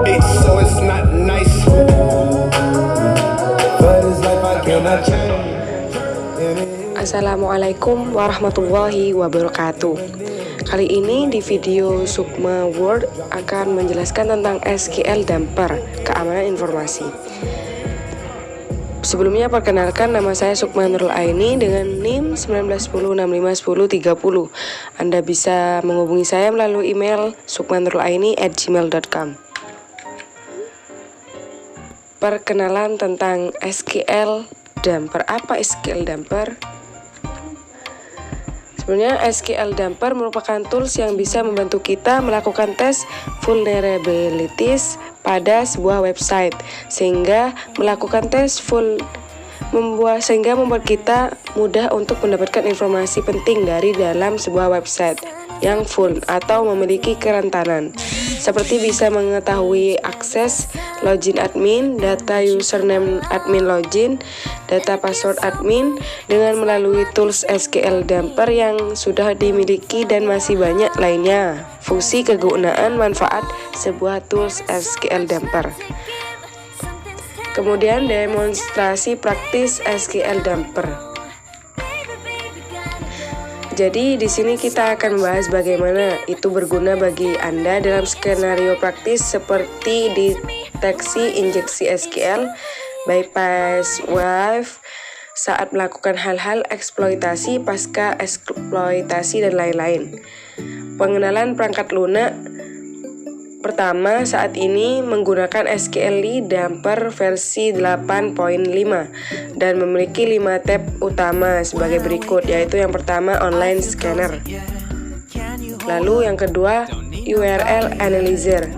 beats, so it's not nice. But it's life I cannot change. Assalamualaikum warahmatullahi wabarakatuh. Kali ini di video Sukma World akan menjelaskan tentang SQL Damper, keamanan informasi. Sebelumnya perkenalkan, nama saya Sukma Nurul Aini dengan NIM 1910651030. Anda bisa menghubungi saya melalui email sukmanurulaini@gmail.com. Perkenalan tentang SQL Damper. Apa SQL Damper? Sebenarnya SQL Damper merupakan tools yang bisa membantu kita melakukan tes vulnerabilities pada sebuah website, sehingga melakukan tes membuat kita mudah untuk mendapatkan informasi penting dari dalam sebuah website yang full atau memiliki kerentanan, seperti bisa mengetahui akses login admin, data username admin login, data password admin dengan melalui tools SQL Damper yang sudah dimiliki, dan masih banyak lainnya. Fungsi, kegunaan, manfaat sebuah tools SQL Damper. Kemudian demonstrasi praktis SQL Damper. Jadi di sini kita akan membahas bagaimana itu berguna bagi Anda dalam skenario praktis seperti deteksi injeksi SQL, bypass wave saat melakukan hal-hal eksploitasi, pasca eksploitasi, dan lain-lain. Pengenalan perangkat lunak. Pertama, saat ini menggunakan SQL Damper versi 8.5 dan memiliki 5 tab utama sebagai berikut, yaitu yang pertama online scanner, lalu yang kedua URL analyzer,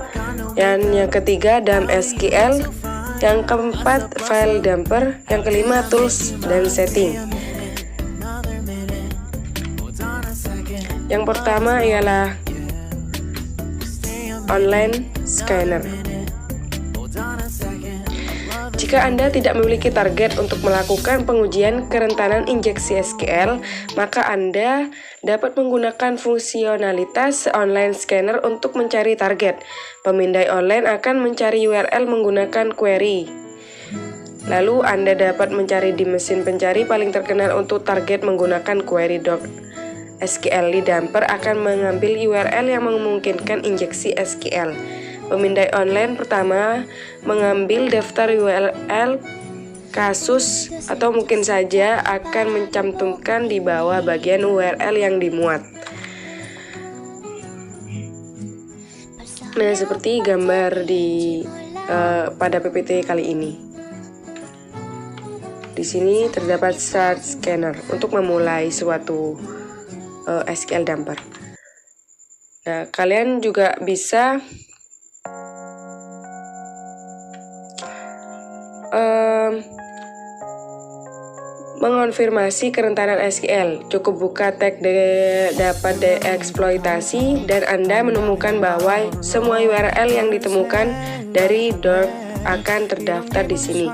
yang ketiga DAM SQL, yang keempat file damper, yang kelima tools dan setting. Yang pertama ialah online scanner. Jika Anda tidak memiliki target untuk melakukan pengujian kerentanan injeksi SQL, maka Anda dapat menggunakan fungsionalitas online scanner untuk mencari target. Pemindai online akan mencari URL menggunakan query. Lalu Anda dapat mencari di mesin pencari paling terkenal untuk target menggunakan query. SQL Damper akan mengambil URL yang memungkinkan injeksi SQL. Pemindai online pertama mengambil daftar URL kasus, atau mungkin saja akan mencantumkan di bawah bagian URL yang dimuat. Nah, seperti gambar di pada PPT kali ini. Di sini terdapat start scanner untuk memulai suatu SQL Damper. Nah, kalian juga bisa mengonfirmasi kerentanan SQL. Cukup buka tag dapat dieksploitasi dan Anda menemukan bahwa semua URL yang ditemukan dari DORC akan terdaftar di sini.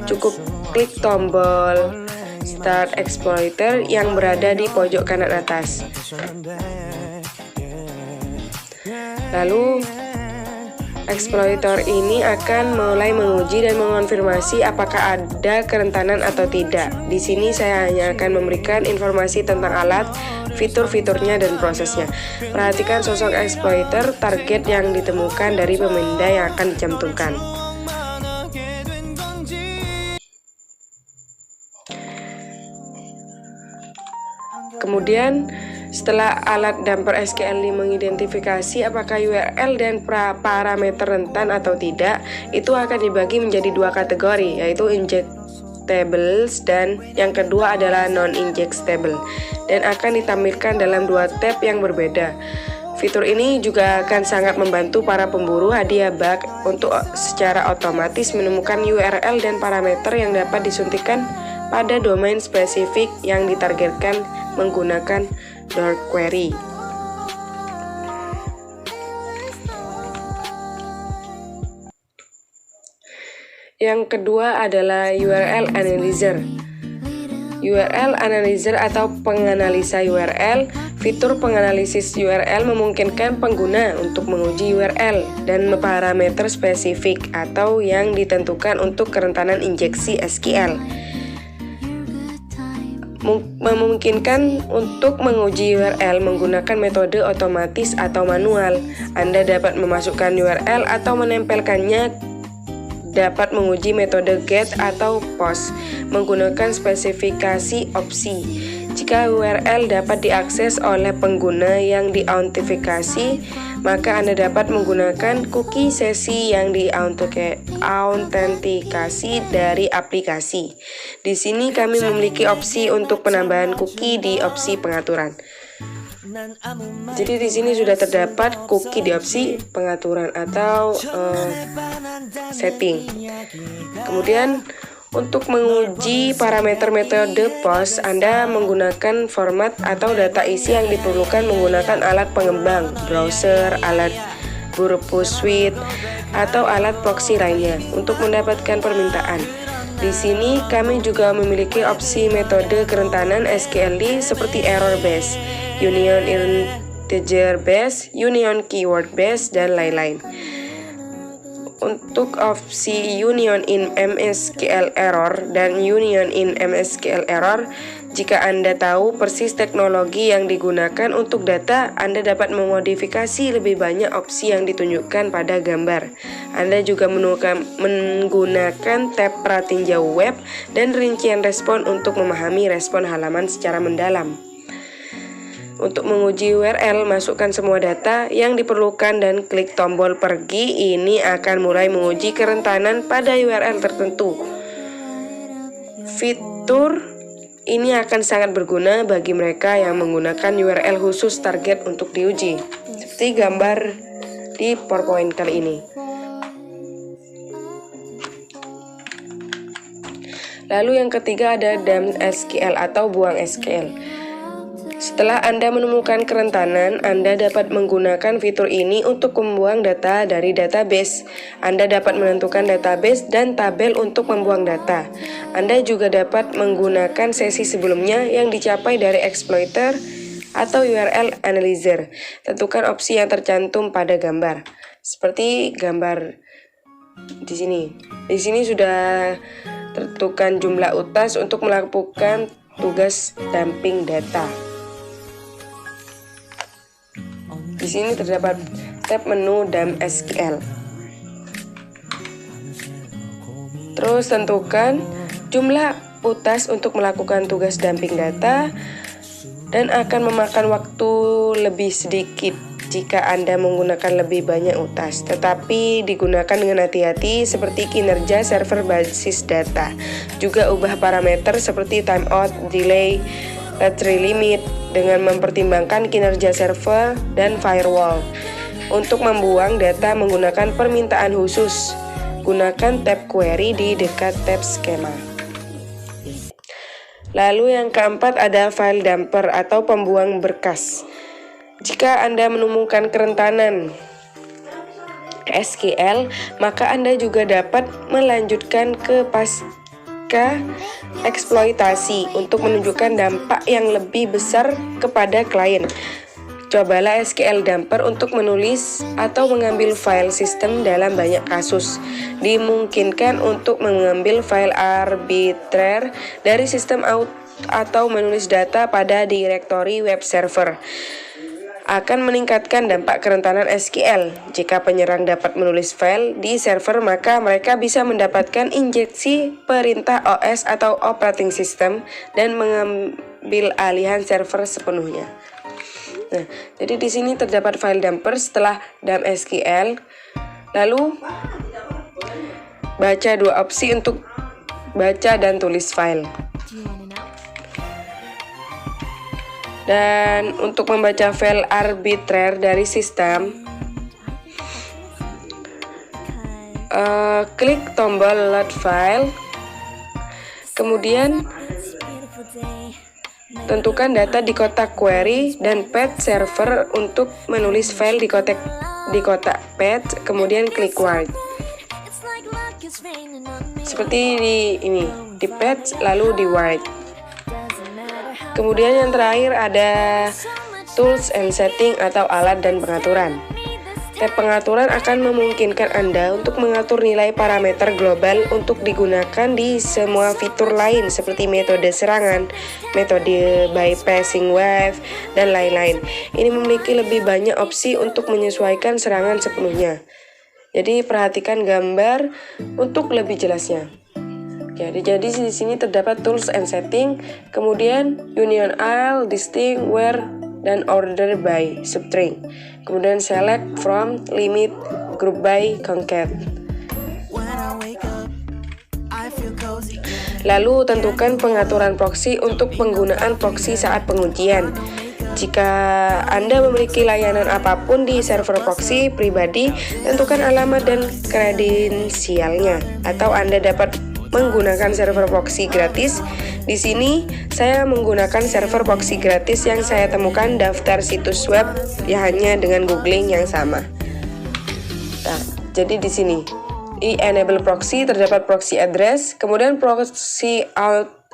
Cukup klik tombol Start Exploiter yang berada di pojok kanan atas. Lalu exploiter ini akan mulai menguji dan mengonfirmasi apakah ada kerentanan atau tidak. Di sini saya hanya akan memberikan informasi tentang alat, fitur-fiturnya, dan prosesnya. Perhatikan sosok exploiter, target yang ditemukan dari pemindai yang akan dicantumkan. Kemudian setelah alat damper SQL mengidentifikasi apakah URL dan parameter rentan atau tidak, itu akan dibagi menjadi dua kategori, yaitu injectables dan yang kedua adalah non-injectable, dan akan ditampilkan dalam dua tab yang berbeda. Fitur ini juga akan sangat membantu para pemburu hadiah bug untuk secara otomatis menemukan URL dan parameter yang dapat disuntikan pada domain spesifik yang ditargetkan menggunakan DORC query. Yang kedua adalah URL analyzer. URL analyzer atau penganalisa URL Fitur penganalisis URL memungkinkan pengguna untuk menguji URL dan parameter spesifik atau yang ditentukan untuk kerentanan injeksi SQL. Memungkinkan untuk menguji URL menggunakan metode otomatis atau manual. Anda dapat memasukkan URL atau menempelkannya, dapat menguji metode get atau post menggunakan spesifikasi opsi. Jika URL dapat diakses oleh pengguna yang diautentikasi, maka Anda dapat menggunakan cookie sesi yang diautentikasi dari aplikasi. Di sini kami memiliki opsi untuk penambahan cookie di opsi pengaturan. Jadi di sini sudah terdapat cookie di opsi pengaturan atau setting. Kemudian untuk menguji parameter metode post, Anda menggunakan format atau data isi yang diperlukan menggunakan alat pengembang, browser, alat Purpose Suite, atau alat proxy lainnya untuk mendapatkan permintaan. Di sini kami juga memiliki opsi metode kerentanan SQLD seperti error based, union integer based, union keyword based, dan lain-lain. Untuk opsi union in MSQL error dan union in MSQL error, jika Anda tahu persis teknologi yang digunakan untuk data, Anda dapat memodifikasi lebih banyak opsi yang ditunjukkan pada gambar. Anda juga menggunakan tab pratinjau web dan rincian respon untuk memahami respon halaman secara mendalam. Untuk menguji URL, masukkan semua data yang diperlukan dan klik tombol pergi. Ini akan mulai menguji kerentanan pada URL tertentu. Fitur ini akan sangat berguna bagi mereka yang menggunakan URL khusus target untuk diuji, seperti gambar di PowerPoint kali ini. Lalu yang ketiga ada dump SQL atau buang SQL. Setelah Anda menemukan kerentanan, Anda dapat menggunakan fitur ini untuk membuang data dari database. Anda dapat menentukan database dan tabel untuk membuang data. Anda juga dapat menggunakan sesi sebelumnya yang dicapai dari exploiter atau URL analyzer. Tentukan opsi yang tercantum pada gambar. Seperti gambar di sini. Di sini sudah tentukan jumlah utas untuk melakukan tugas dumping data. Di sini terdapat tab menu dump SQL. Terus tentukan jumlah utas untuk melakukan tugas dumping data dan akan memakan waktu lebih sedikit jika Anda menggunakan lebih banyak utas, tetapi digunakan dengan hati-hati seperti kinerja server basis data. Juga ubah parameter seperti timeout, delay, battery limit dengan mempertimbangkan kinerja server dan firewall. Untuk membuang data menggunakan permintaan khusus, gunakan tab query di dekat tab skema. Lalu yang keempat ada file dumper atau pembuang berkas. Jika Anda menemukan kerentanan SQL, maka Anda juga dapat melanjutkan ke pasca eksploitasi untuk menunjukkan dampak yang lebih besar kepada klien. Cobalah SQL dumper untuk menulis atau mengambil file sistem dalam banyak kasus. Dimungkinkan untuk mengambil file arbitrer dari sistem atau menulis data pada direktori web server. Akan meningkatkan dampak kerentanan SQL. Jika penyerang dapat menulis file di server, maka mereka bisa mendapatkan injeksi perintah OS atau operating system dan mengambil alihan server sepenuhnya. Nah, jadi di sini terdapat file dumper setelah dump SQL. Lalu baca dua opsi untuk baca dan tulis file. Dan untuk membaca file arbitrer dari sistem, klik tombol load file. Kemudian tentukan data di kotak query dan path server untuk menulis file di kotak path, kemudian klik write. Seperti di path lalu di write. Kemudian yang terakhir ada Tools and Setting atau alat dan pengaturan. Tab pengaturan akan memungkinkan Anda untuk mengatur nilai parameter global untuk digunakan di semua fitur lain seperti metode serangan, metode bypassing wave, dan lain-lain. Ini memiliki lebih banyak opsi untuk menyesuaikan serangan sepenuhnya. Jadi perhatikan gambar untuk lebih jelasnya. Jadi di sini terdapat Tools and Setting, kemudian Union All, Distinct, Where, dan Order by Substring. Kemudian Select From, Limit, Group by, Concat. Lalu tentukan pengaturan proxy untuk penggunaan proxy saat pengujian. Jika Anda memiliki layanan apapun di server proxy pribadi, tentukan alamat dan kredensialnya, atau Anda dapat menggunakan server proxy gratis. Di sini saya menggunakan server proxy gratis yang saya temukan daftar situs web ya hanya dengan googling yang sama. Nah, jadi di sini di enable proxy terdapat proxy address, kemudian proxy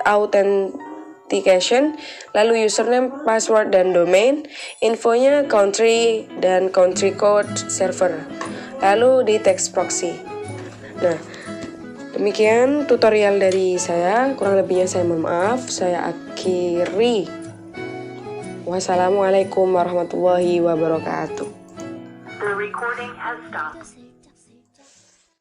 authentication, lalu username, password, dan domain, infonya country dan country code server, lalu di text proxy. Nah, demikian tutorial dari saya, kurang lebihnya saya mohon maaf, saya akhiri. Wassalamualaikum warahmatullahi wabarakatuh. The recording has stopped.